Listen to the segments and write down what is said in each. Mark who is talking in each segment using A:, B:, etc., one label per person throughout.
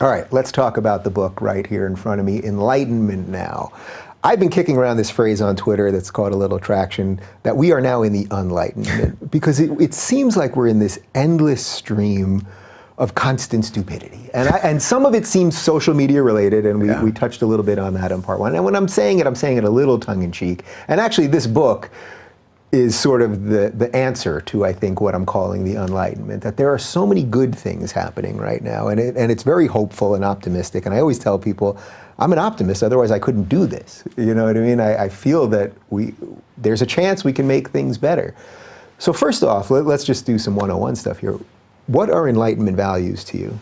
A: All right, let's talk about the book right here in front of me, Enlightenment Now. I've been kicking around this phrase on Twitter that's caught a little traction, that we are now in the Enlightenment, because it seems like we're in this endless stream of constant stupidity. And some of it seems social media related, and we touched a little bit on that in part one. And when I'm saying it a little tongue-in-cheek. And actually this book is sort of the answer to, I think, what I'm calling the Enlightenment, that there are so many good things happening right now, and it's very hopeful and optimistic. And I always tell people, I'm an optimist, otherwise I couldn't do this. You know what I mean? I feel that there's a chance we can make things better. So first off, let's just do some 101 stuff here. What are Enlightenment values to you?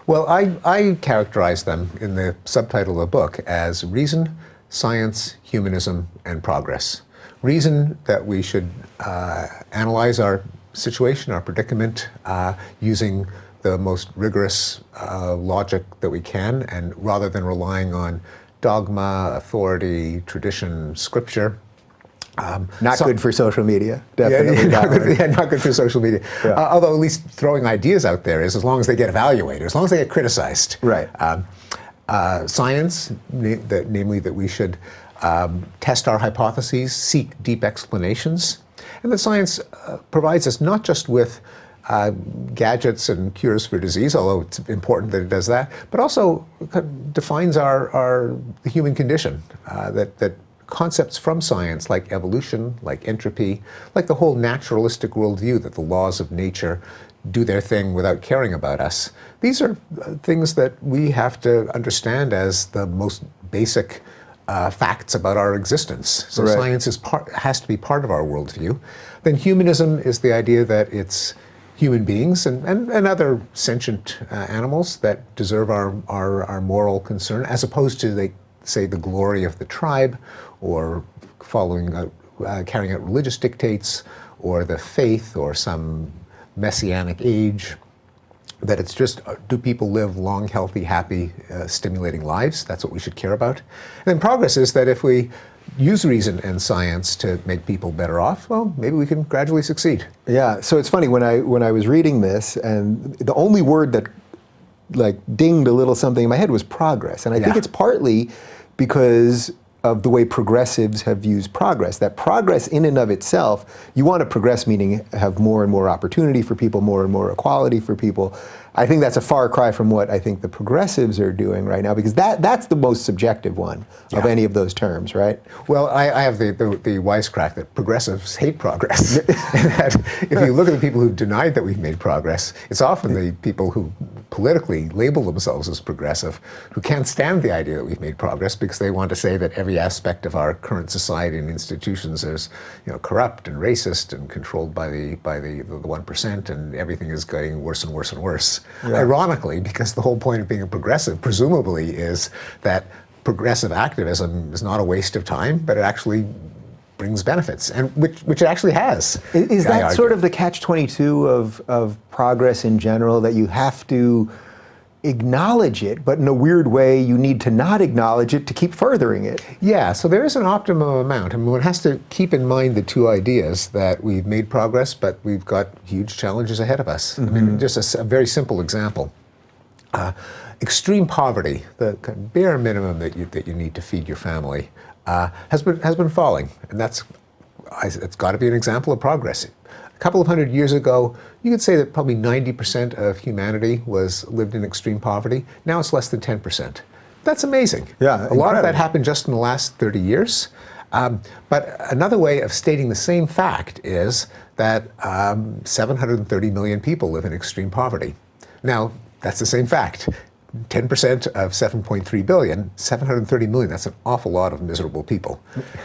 B: Well, I characterize them in the subtitle of the book as reason, science, humanism, and progress. Reason, that we should analyze our situation, our predicament, using the most rigorous logic that we can, and rather than relying on dogma, authority, tradition, scripture.
A: Not good for social media, definitely.
B: Not good for social media.
A: Yeah.
B: Although at least throwing ideas out there is, as long as they get evaluated, as long as they get criticized.
A: Right.
B: Science, namely that we should test our hypotheses, seek deep explanations, and that science provides us not just with gadgets and cures for disease, although it's important that it does that, but also defines the human condition, that concepts from science like evolution, like entropy, like the whole naturalistic worldview that the laws of nature do their thing without caring about us. These are things that we have to understand as the most basic facts about our existence. So
A: right.
B: Science has to be part of our worldview. Then humanism is the idea that it's human beings and other sentient animals that deserve our moral concern, as opposed to, say, the glory of the tribe, or carrying out religious dictates, or the faith, or some messianic age. That it's just, do people live long, healthy, happy, stimulating lives? That's what we should care about. And then progress is that if we use reason and science to make people better off, well, maybe we can gradually succeed.
A: Yeah, so it's funny, when I was reading this, and the only word that like dinged a little something in my head was progress. And I think it's partly because of the way progressives have used progress. That progress in and of itself, you want to progress, meaning have more and more opportunity for people, more and more equality for people. I think that's a far cry from what I think the progressives are doing right now, because that's the most subjective one of any of those terms, right?
B: Well, I have the wisecrack that progressives hate progress. That if you look at the people who've denied that we've made progress, it's often the people who politically label themselves as progressive, who can't stand the idea that we've made progress, because they want to say that every aspect of our current society and institutions is, corrupt and racist and controlled by the 1%, and everything is getting worse and worse and worse. Yeah. Ironically, because the whole point of being a progressive, presumably, is that progressive activism is not a waste of time, but it actually brings benefits, and which it actually has.
A: Is that sort of the catch-22 of progress in general, that you have to acknowledge it, but in a weird way you need to not acknowledge it to keep furthering it?
B: Yeah, so there is an optimum amount. I mean, one has to keep in mind the two ideas, that we've made progress, but we've got huge challenges ahead of us. Mm-hmm. I mean, just a very simple example. Extreme poverty, the bare minimum that you need to feed your family, has been falling, and it's got to be an example of progress. A couple of hundred years ago, you could say that probably 90% of humanity lived in extreme poverty. Now it's less than 10%. That's amazing.
A: Yeah,
B: a lot of that happened just in the last 30 years. But another way of stating the same fact is that 730 million people live in extreme poverty. Now, that's the same fact. 10% of 7.3 billion, 730 million, that's an awful lot of miserable people.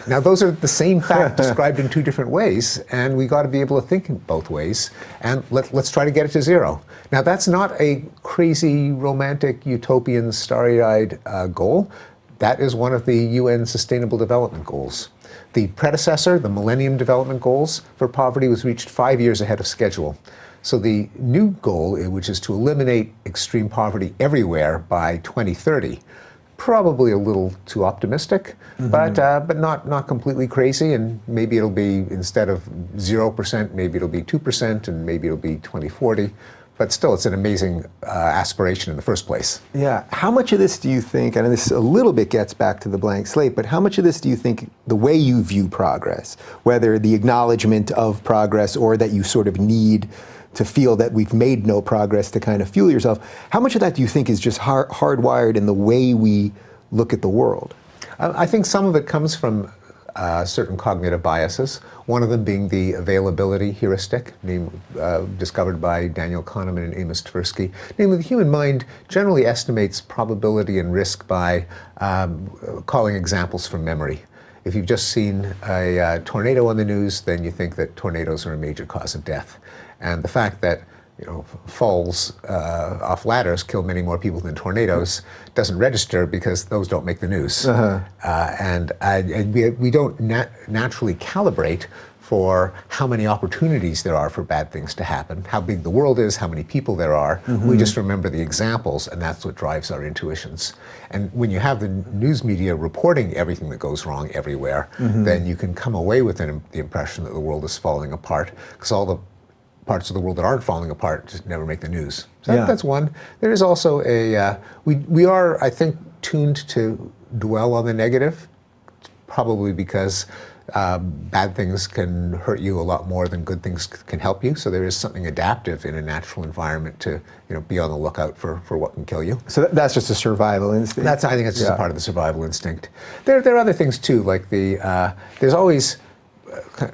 B: Now, those are the same fact described in two different ways, and we got to be able to think in both ways, and let's try to get it to zero. Now, that's not a crazy, romantic, utopian, starry-eyed goal. That is one of the UN Sustainable Development Goals. The predecessor, the Millennium Development Goals for poverty, was reached 5 years ahead of schedule. So the new goal, which is to eliminate extreme poverty everywhere by 2030, probably a little too optimistic, but not completely crazy. And maybe it'll be, instead of 0%, maybe it'll be 2%, and maybe it'll be 2040. but still it's an amazing aspiration in the first place.
A: Yeah. How much of this do you think, and this a little bit gets back to the blank slate, but how much of this do you think the way you view progress, whether the acknowledgement of progress or that you sort of need to feel that we've made no progress to kind of fuel yourself, how much of that do you think is just hardwired in the way we look at the world?
B: I think some of it comes from certain cognitive biases, one of them being the availability heuristic, discovered by Daniel Kahneman and Amos Tversky. Namely, the human mind generally estimates probability and risk by calling examples from memory. If you've just seen a tornado on the news, then you think that tornadoes are a major cause of death. And the fact that falls off ladders kill many more people than tornadoes doesn't register because those don't make the news. And we don't naturally calibrate for how many opportunities there are for bad things to happen, how big the world is, how many people there are. We just remember the examples, and that's what drives our intuitions. And when you have the news media reporting everything that goes wrong everywhere, then you can come away with the impression that the world is falling apart, because all the parts of the world that aren't falling apart just never make the news. So that's one. There is also we are, I think, tuned to dwell on the negative, probably because bad things can hurt you a lot more than good things can help you. So there is something adaptive in a natural environment to be on the lookout for what can kill you.
A: So that's just a survival instinct?
B: I think that's just a part of the survival instinct. There are other things too, like there's always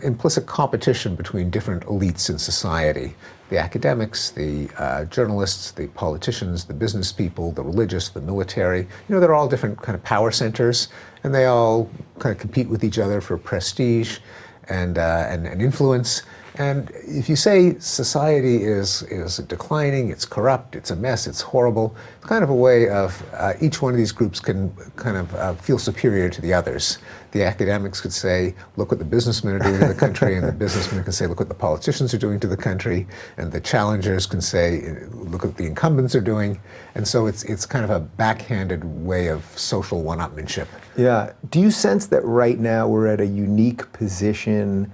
B: implicit competition between different elites in society. The academics, the journalists, the politicians, the business people, the religious, the military. They're all different kind of power centers, and they all kind of compete with each other for prestige and influence. And if you say society is declining, it's corrupt, it's a mess, it's horrible, it's kind of a way of each one of these groups can kind of feel superior to the others. The academics could say, look what the businessmen are doing to the country, and the businessmen can say, look what the politicians are doing to the country, and the challengers can say, look what the incumbents are doing. And so it's kind of a backhanded way of social one-upmanship.
A: Yeah. Do you sense that right now we're at a unique position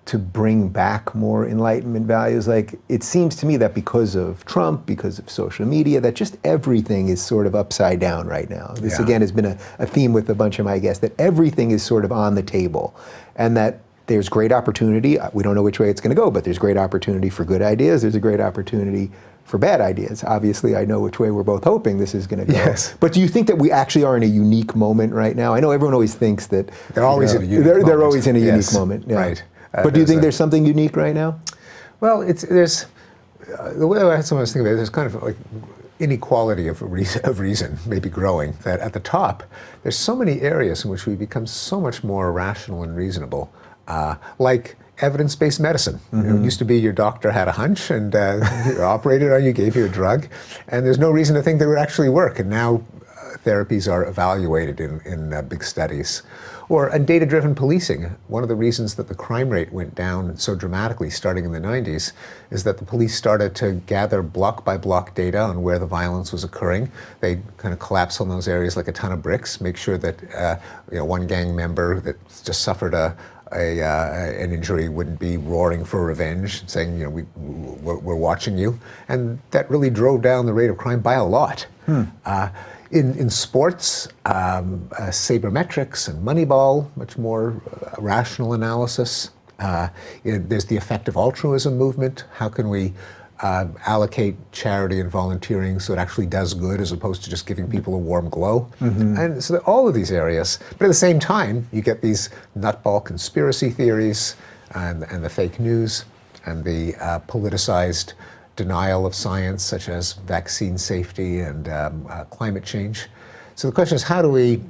A: to bring back more Enlightenment values? Like, it seems to me that because of Trump, because of social media, that just everything is sort of upside down right now. This again has been a theme with a bunch of my guests, that everything is sort of on the table, and that there's great opportunity. We don't know which way it's going to go, but there's great opportunity for good ideas. There's a great opportunity for bad ideas. Obviously, I know which way we're both hoping this is going to go.
B: Yes.
A: But do you think that we actually are in a unique moment right now? I know everyone always thinks that
B: they're always in a unique moment.
A: They're always in a unique moment. Yeah.
B: Right.
A: But do you think there's something unique right now?
B: Well, there's the way I sometimes think about it, there's kind of like inequality of reason maybe growing, that at the top, there's so many areas in which we become so much more rational and reasonable, like evidence-based medicine. It used to be your doctor had a hunch and operated on you, gave you a drug, and there's no reason to think they would actually work. And now therapies are evaluated in big studies. Or data-driven policing. One of the reasons that the crime rate went down so dramatically starting in the 90s is that the police started to gather block by block data on where the violence was occurring. They kind of collapse on those areas like a ton of bricks, make sure that one gang member that just suffered an injury wouldn't be roaring for revenge, saying, we're watching you. And that really drove down the rate of crime by a lot. In sports, sabermetrics and Moneyball, much more rational analysis. There's the effective altruism movement. How can we allocate charity and volunteering so it actually does good as opposed to just giving people a warm glow? And so all of these areas, but at the same time, you get these nutball conspiracy theories and the fake news and the politicized denial of science, such as vaccine safety and climate change. So the question is, how do we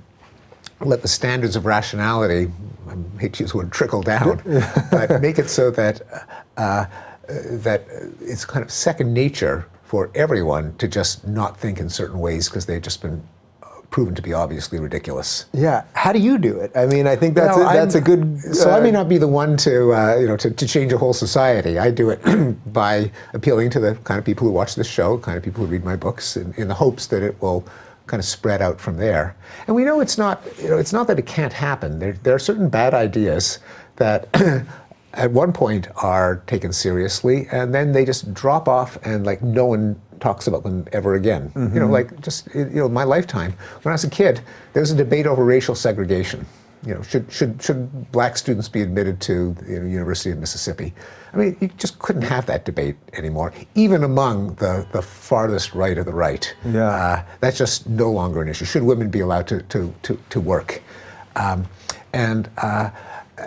B: let the standards of rationality, I hate to use the word trickle down, but make it so that that it's kind of second nature for everyone to just not think in certain ways because they've just been proven to be obviously ridiculous.
A: Yeah. How do you do it? I mean, I think that's a good.
B: So I may not be the one to change a whole society. I do it by appealing to the kind of people who watch this show, kind of people who read my books, in the hopes that it will kind of spread out from there. And we know it's not that it can't happen. There are certain bad ideas that at one point are taken seriously, and then they just drop off, and like no one talks about them ever again. You know, like just my lifetime. When I was a kid, there was a debate over racial segregation. You know, should black students be admitted to the University of Mississippi? I mean, you just couldn't have that debate anymore, even among the farthest right of the right.
A: Yeah.
B: That's just no longer an issue. Should women be allowed to work? And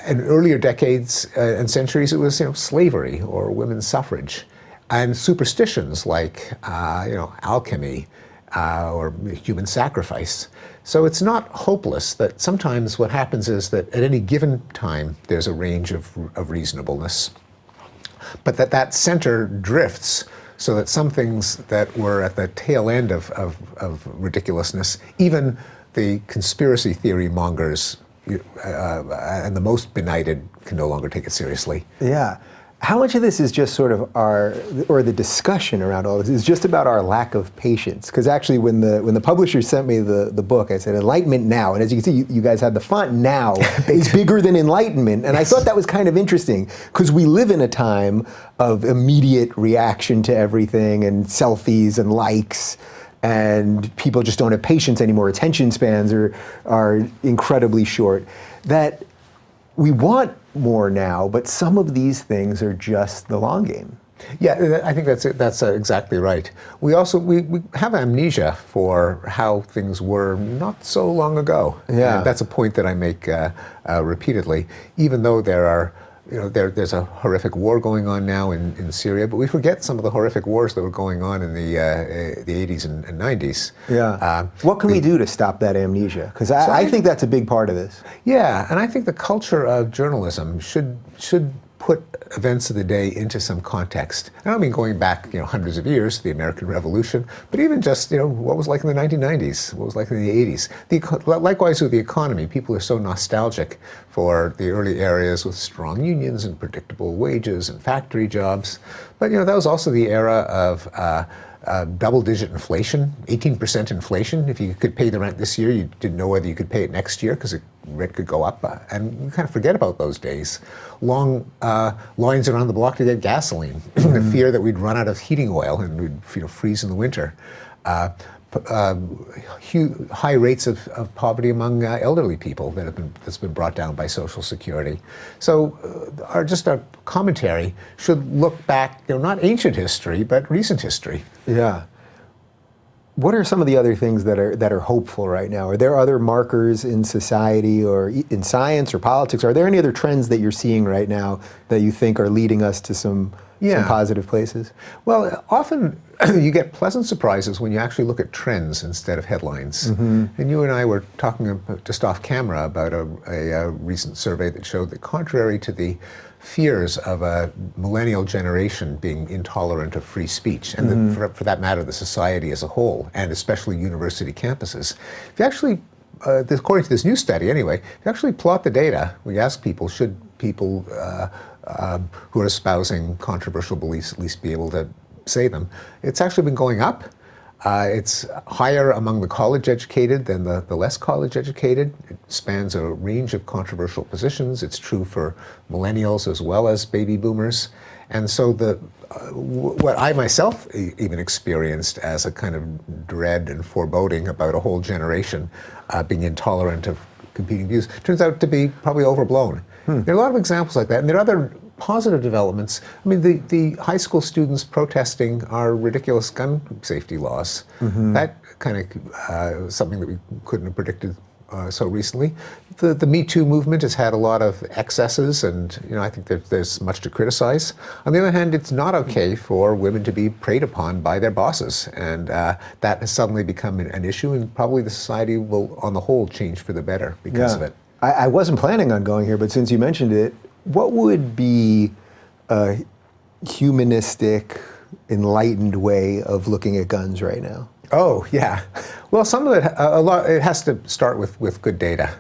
B: in earlier decades and centuries, it was slavery or women's suffrage, and superstitions like alchemy or human sacrifice. So it's not hopeless. That sometimes what happens is that at any given time there's a range of reasonableness, but that center drifts, so that some things that were at the tail end of ridiculousness, even the conspiracy theory mongers and the most benighted can no longer take it seriously.
A: Yeah. How much of this is just sort of the discussion around all this is just about our lack of patience? Because actually when the publisher sent me the book, I said Enlightenment Now, and as you can see, you guys had the font Now is bigger than Enlightenment, and yes. I thought that was kind of interesting, because we live in a time of immediate reaction to everything, and selfies and likes, and people just don't have patience anymore. Attention spans are incredibly short. That we want more now, but some of these things are just the long game.
B: Yeah, I think that's exactly right. We have amnesia for how things were not so long ago.
A: Yeah,
B: and that's a point that I make repeatedly, even though there's a horrific war going on now in Syria, but we forget some of the horrific wars that were going on in the 80s and 90s.
A: Yeah. What can we do to stop that amnesia? Because I think that's a big part of this.
B: Yeah, and I think the culture of journalism should put events of the day into some context. I don't mean going back hundreds of years, the American Revolution, but even just what was like in the 1990s, what was like in the 80s. Likewise with the economy, people are so nostalgic for the early areas with strong unions and predictable wages and factory jobs. But that was also the era of double-digit inflation, 18% inflation. If you could pay the rent this year, you didn't know whether you could pay it next year because the rent could go up. And you kind of forget about those days. Long lines around the block to get gasoline, the fear that we'd run out of heating oil and we'd freeze in the winter. High rates of poverty among elderly people that's been brought down by Social Security. So our commentary should look back, not ancient history, but recent history.
A: Yeah. What are some of the other things that are hopeful right now? Are there other markers in society or in science or politics? Are there any other trends that you're seeing right now that you think are leading us to some positive places?
B: Well, often you get pleasant surprises when you actually look at trends instead of headlines. Mm-hmm. And you and I were talking just off camera about a recent survey that showed that contrary to the fears of a millennial generation being intolerant of free speech, and for that matter, the society as a whole, and especially university campuses. If you actually, according to this new study anyway, if you actually plot the data, we ask people, should people who are espousing controversial beliefs at least be able to say them? It's actually been going up. It's higher among the college-educated than the less college-educated. It spans a range of controversial positions. It's true for millennials as well as baby boomers. And so what I myself even experienced as a kind of dread and foreboding about a whole generation being intolerant of competing views turns out to be probably overblown. There are a lot of examples like that, and there are other positive developments. I mean, the high school students protesting our ridiculous gun safety laws. Mm-hmm. That kind of something that we couldn't have predicted so recently. The Me Too movement has had a lot of excesses, and I think that there's much to criticize. On the other hand, it's not okay for women to be preyed upon by their bosses, and that has suddenly become an issue, and probably the society will, on the whole, change for the better because of it.
A: I wasn't planning on going here, but since you mentioned it, what would be a humanistic, enlightened way of looking at guns right now?
B: Oh, yeah. Well, some of it, it has to start with good data,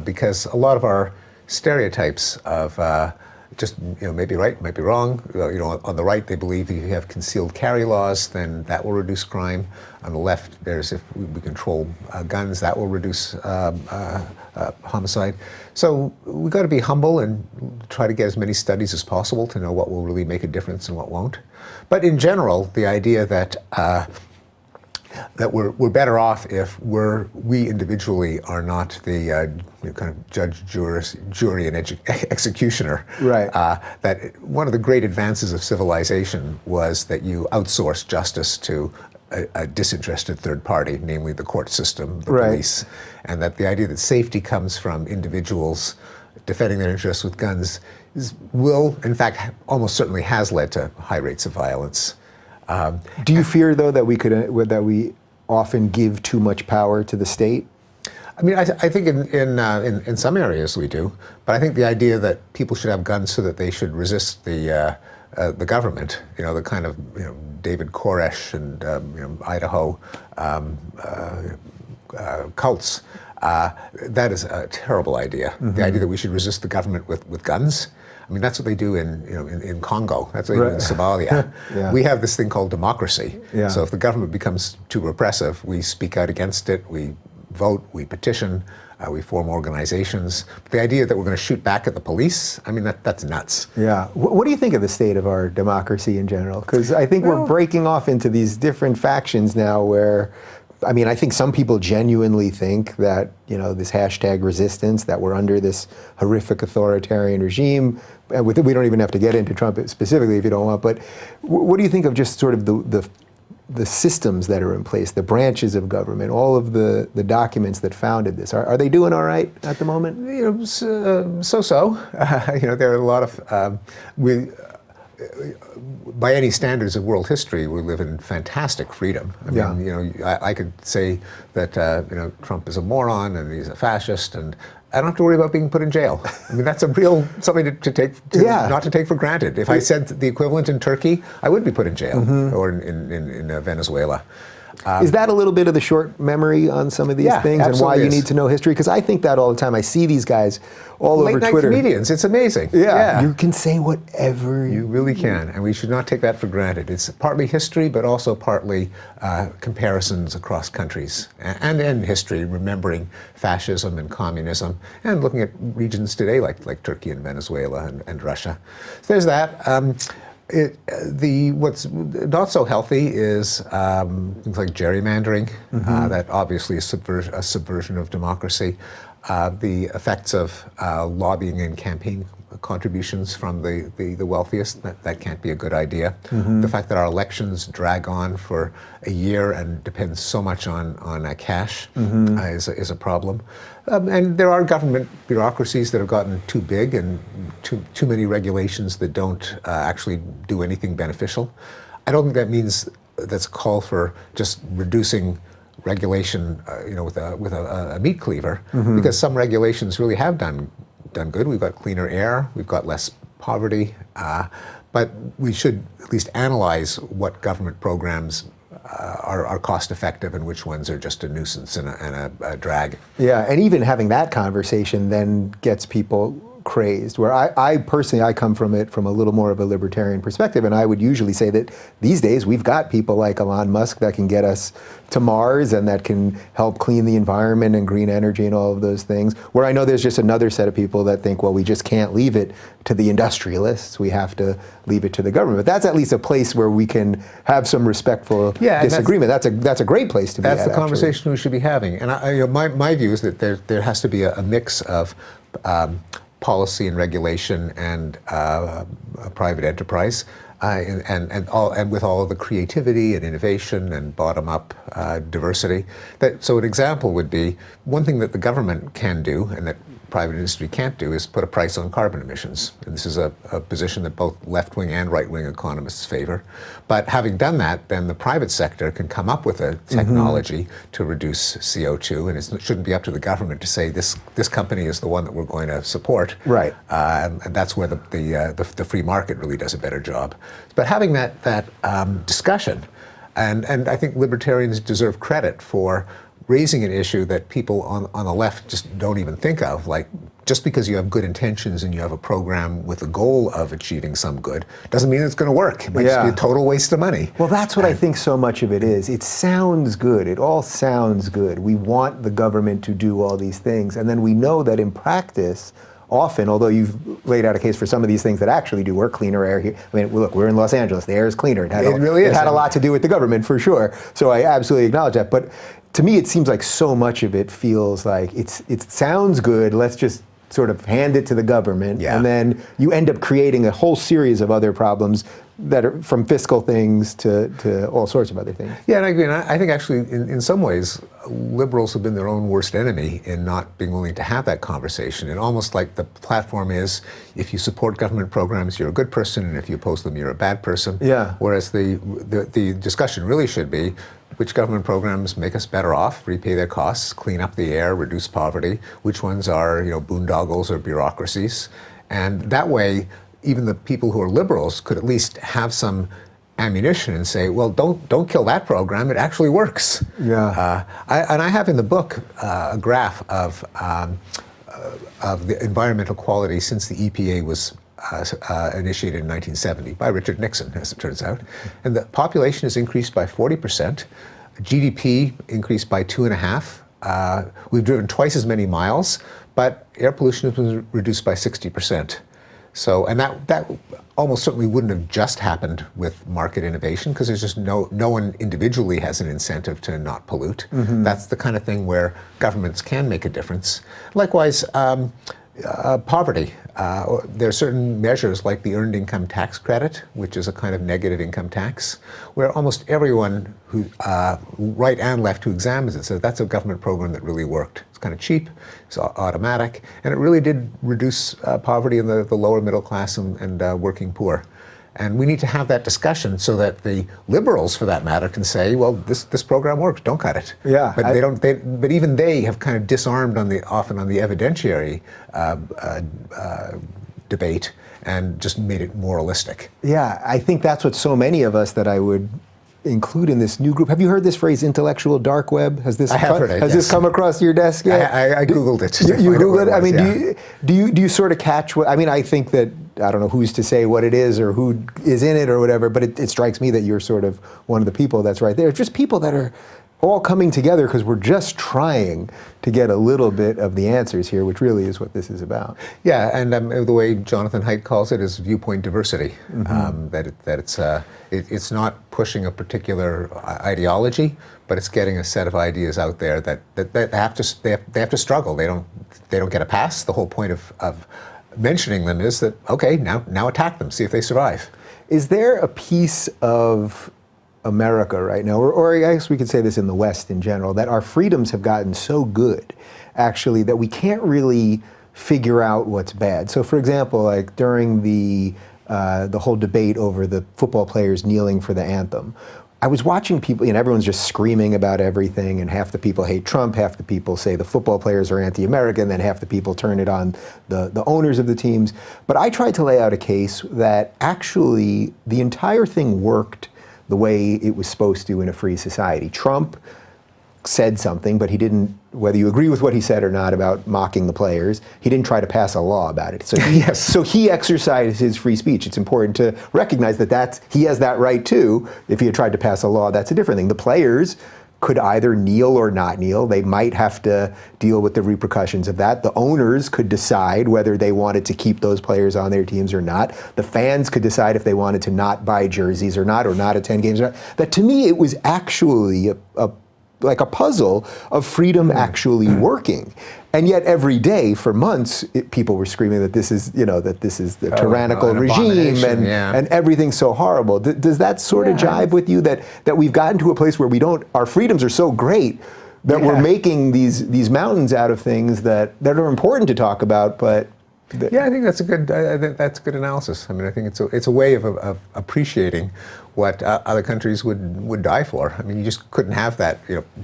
B: because a lot of our stereotypes of just, maybe right, might be wrong. On the right, they believe if you have concealed carry laws, then that will reduce crime. On the left, there's if we control guns, that will reduce homicide. So we've got to be humble and try to get as many studies as possible to know what will really make a difference and what won't. But in general, the idea that that we're better off if we individually are not the kind of judge, jury, and executioner.
A: Right.
B: That one of the great advances of civilization was that you outsource justice to a disinterested third party, namely the court system, the police, and that the idea that safety comes from individuals defending their interests with guns will, in fact, almost certainly has led to high rates of violence.
A: Do you fear, though, that we often give too much power to the state?
B: I mean, I think in some areas we do, but I think the idea that people should have guns so that they should resist the government, the kind of David Koresh and Idaho cults, that is a terrible idea. Mm-hmm. The idea that we should resist the government with guns. I mean, that's what they do in Congo. That's what they do in Somalia. Yeah. We have this thing called democracy. Yeah. So if the government becomes too repressive, we speak out against it, we vote, we petition, we form organizations. But the idea that we're going to shoot back at the police, I mean, that's nuts.
A: Yeah. What do you think of the state of our democracy in general? Because I think we're breaking off into these different factions now where, I mean, I think some people genuinely think that, this hashtag resistance, that we're under this horrific authoritarian regime. We don't even have to get into Trump specifically if you don't want, but what do you think of just sort of the systems that are in place, the branches of government, all of the documents that founded this? Are they doing all right at the moment?
B: So-so. There are a lot of, by any standards of world history, we live in fantastic freedom. I mean, I could say that Trump is a moron and he's a fascist, and I don't have to worry about being put in jail. I mean, that's a real something not to take for granted. If I said the equivalent in Turkey, I would be put in jail, or in Venezuela.
A: Is that a little bit of the short memory on some of these things and why you need to know history? Because I think that all the time. I see these guys all over Twitter.
B: Late-night comedians, it's amazing.
A: Yeah, you can say whatever.
B: You really can, and we should not take that for granted. It's partly history, but also partly comparisons across countries and history, remembering fascism and communism, and looking at regions today like Turkey and Venezuela and Russia. So there's that. What's not so healthy is things like gerrymandering. That obviously is a subversion of democracy. The effects of lobbying and campaign contributions from the wealthiest, that can't be a good idea. The fact that our elections drag on for a year and depend so much on cash is a problem. And there are government bureaucracies that have gotten too big and too many regulations that don't actually do anything beneficial. I don't think that means that's a call for just reducing regulation, with a meat cleaver, because some regulations really have done good. We've got cleaner air, we've got less poverty, but we should at least analyze what government programs are cost effective and which ones are just a nuisance and a drag.
A: Yeah, and even having that conversation then gets people crazed, where I personally come from it from a little more of a libertarian perspective, and I would usually say that these days we've got people like Elon Musk that can get us to Mars and that can help clean the environment and green energy and all of those things, where I know there's just another set of people that think, well, we just can't leave it to the industrialists, we have to leave it to the government. But that's at least a place where we can have some respectful disagreement. That's a great place to be at.
B: That's the conversation we should be having. And my view is that there has to be a mix of policy and regulation and private enterprise, and with all of the creativity and innovation and bottom-up diversity. So an example would be one thing that the government can do and that private industry can't do is put a price on carbon emissions. And this is a position that both left-wing and right-wing economists favor. But having done that, then the private sector can come up with a technology to reduce CO2, and it shouldn't be up to the government to say this company is the one that we're going to support.
A: Right.
B: And that's where the free market really does a better job. But having that discussion, and I think libertarians deserve credit for raising an issue that people on the left just don't even think of. Like, just because you have good intentions and you have a program with a goal of achieving some good, doesn't mean it's going to work. It might just be a total waste of money.
A: Well, that's what I think so much of it is. It sounds good. It all sounds good. We want the government to do all these things. And then we know that in practice, often, although you've laid out a case for some of these things that actually do work, cleaner air here. I mean, look, we're in Los Angeles. The air is cleaner. It had a lot to do with the government, for sure. So I absolutely acknowledge that. But to me, it seems like so much of it feels like it sounds good. Let's just sort of hand it to the government. And then you end up creating a whole series of other problems that are from fiscal things to all sorts of other things.
B: Yeah, and I agree. And I think actually, in some ways, liberals have been their own worst enemy in not being willing to have that conversation. And almost like the platform is, if you support government programs, you're a good person, and if you oppose them, you're a bad person. Whereas the discussion really should be, which government programs make us better off, repay their costs, clean up the air, reduce poverty? Which ones are, boondoggles or bureaucracies? And that way, even the people who are liberals could at least have some ammunition and say, well, don't kill that program. It actually works. I have in the book a graph of the environmental quality since the EPA was initiated in 1970 by Richard Nixon, as it turns out. And the population has increased by 40%. GDP increased by 2.5. We've driven twice as many miles, but air pollution has been reduced by 60%. So, and that almost certainly wouldn't have just happened with market innovation, because there's just no one individually has an incentive to not pollute. That's the kind of thing where governments can make a difference. Likewise, poverty. There are certain measures like the Earned Income Tax Credit, which is a kind of negative income tax, where almost everyone who, right and left, who examines it says that's a government program that really worked. It's kind of cheap, it's automatic, and it really did reduce poverty in the lower middle class and working poor. And we need to have that discussion so that the liberals, for that matter, can say, well, this program works, don't cut it. But but even they have kind of disarmed often on the evidentiary debate and just made it moralistic.
A: Yeah, I think that's what so many of us that I would include in this new group. Have you heard this phrase, intellectual dark web? Has this this come across your desk yet?
B: I Googled it.
A: You Googled it? I mean, do you sort of catch what, I mean, I think that, I don't know who's to say what it is or who is in it or whatever, but it strikes me that you're sort of one of the people that's right there. Just people that are all coming together because we're just trying to get a little bit of the answers here, which really is what this is about.
B: Yeah, and the way Jonathan Haidt calls it is viewpoint diversity. That it's not pushing a particular ideology, but it's getting a set of ideas out there that they have to struggle. They don't get a pass. The whole point of mentioning them is that, okay, now attack them, see if they survive.
A: Is there a piece of America right now, or I guess we could say this in the West in general, that our freedoms have gotten so good, actually, that we can't really figure out what's bad? So, for example, like during the whole debate over the football players kneeling for the anthem, I was watching people, everyone's just screaming about everything, and half the people hate Trump, half the people say the football players are anti-American, then half the people turn it on the owners of the teams. But I tried to lay out a case that actually the entire thing worked the way it was supposed to in a free society. Trump said something, but he didn't, whether you agree with what he said or not about mocking the players, he didn't try to pass a law about it. So he exercised his free speech. It's important to recognize that he has that right too. If he had tried to pass a law, that's a different thing. The players could either kneel or not kneel. They might have to deal with the repercussions of that. The owners could decide whether they wanted to keep those players on their teams or not. The fans could decide if they wanted to not buy jerseys or not attend games or not. That, to me, it was actually like a puzzle of freedom actually working. And yet every day for months, people were screaming that this is the tyrannical regime and everything's so horrible. Does that sort of jive with you, that we've gotten to a place where our freedoms are so great that we're making these mountains out of things that are important to talk about, but
B: Yeah, I think that's a good. That's a good analysis. I mean, I think it's a way of appreciating what other countries would die for. I mean, you just couldn't have that.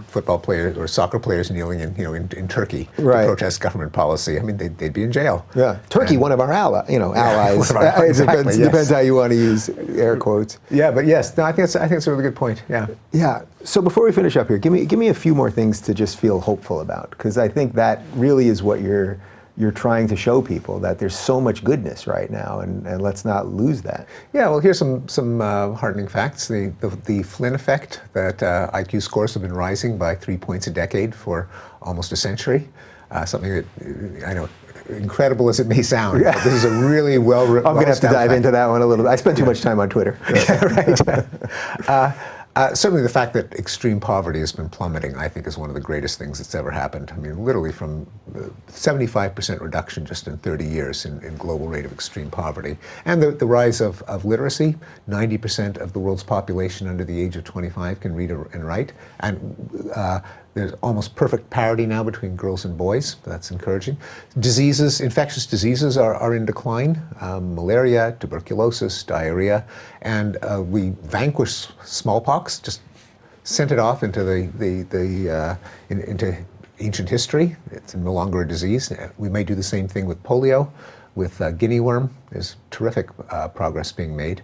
B: Football players or soccer players kneeling in Turkey to protest government policy. I mean, they'd be in jail.
A: Yeah, Turkey, one of our allies.
B: Exactly,
A: It depends how you want to use air quotes.
B: Yeah, but yes, no, I think it's a really good point. Yeah.
A: Yeah. So before we finish up here, give me a few more things to just feel hopeful about, because I think that really is what you're trying to show people, that there's so much goodness right now, and let's not lose that.
B: Yeah, well, here's some heartening facts. The Flynn effect, that IQ scores have been rising by 3 points a decade for almost a century. Something that, I know, incredible as it may sound, but this is a really well-written.
A: I'm going to have to dive into that one a little bit. I spend too much time on Twitter.
B: Right. Certainly the fact that extreme poverty has been plummeting, I think, is one of the greatest things that's ever happened. I mean, literally from 75% reduction just in 30 years in global rate of extreme poverty. And the rise of literacy. 90% of the world's population under the age of 25 can read and write. And there's almost perfect parity now between girls and boys. That's encouraging. Diseases, infectious diseases are in decline. Malaria, tuberculosis, diarrhea. And we vanquished smallpox, just sent it off into into ancient history. It's no longer a disease. We may do the same thing with polio, with guinea worm. There's terrific progress being made.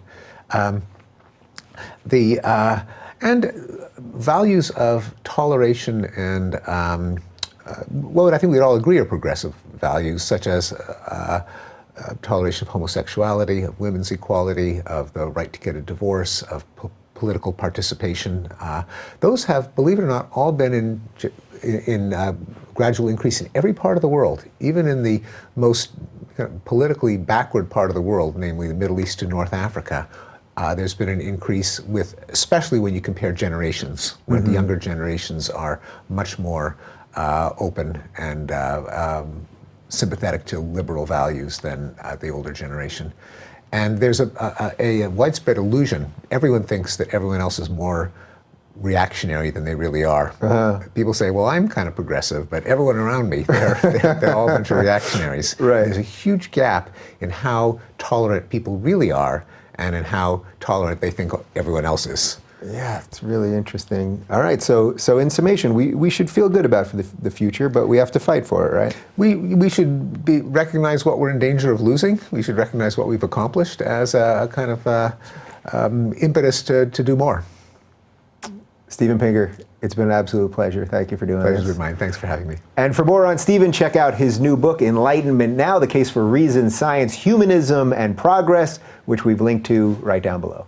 B: And values of toleration and what I think we'd all agree are progressive values, such as toleration of homosexuality, of women's equality, of the right to get a divorce, of political participation. Those have, believe it or not, all been in gradual increase in every part of the world, even in the most politically backward part of the world, namely the Middle East and North Africa. There's been an increase especially when you compare generations, where the younger generations are much more open and sympathetic to liberal values than the older generation. And there's a widespread illusion. Everyone thinks that everyone else is more reactionary than they really are. People say, well, I'm kind of progressive, but everyone around me, they're all a bunch of reactionaries.
A: Right.
B: There's a huge gap in how tolerant people really are and in how tolerant they think everyone else is.
A: Yeah, it's really interesting. All right, so in summation, we should feel good about for the future, but we have to fight for it, right?
B: We should recognize what we're in danger of losing. We should recognize what we've accomplished as a kind of impetus to do more.
A: Steven Pinker, it's been an absolute pleasure. Thank you for doing this.
B: Pleasure's been mine. Thanks for having me.
A: And for more on Steven, check out his new book, Enlightenment Now, The Case for Reason, Science, Humanism, and Progress, which we've linked to right down below.